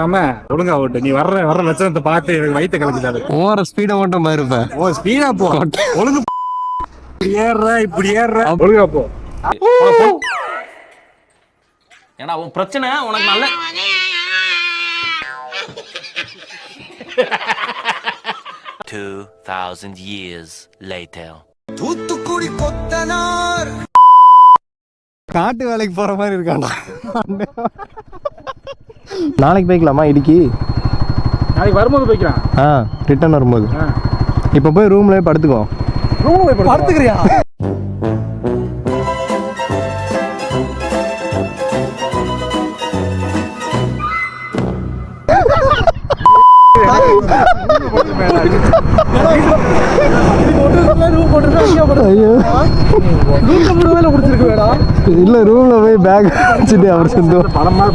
ஆமா ஒழுங்கா ஓட்டு. நீ வர்ற லட்சணத்தை பார்த்து எனக்கு வயிற்று கலக்குதாரு. ஓவர ஸ்பீடை மட்டும் இருப்பேன். ஓ ஸ்பீடா போ. ஒழுங்கு இப்படி ஏறுற ஒழுங்கா போ. ஏன்னா உன் பிரச்சனை உனக்கு நல்ல 2000 years later. தூத்துக்குடி கொத்தனார் காட்டு வேலைக்கு போற மாதிரி இருக்காண்டா. நாளைக்கு போய்க்கலாமா இடுக்கி? நாளைக்கு வரும்போது போய்க்கலாம். ரிட்டர்ன் வரும்போது. இப்போ போய் ரூம்ல படுத்துக்கோ. ரூம்ல போய் படுத்துக்கிறியா? இல்ல ரூம்ல போய் பேக் வச்சுட்டு அவர் படமா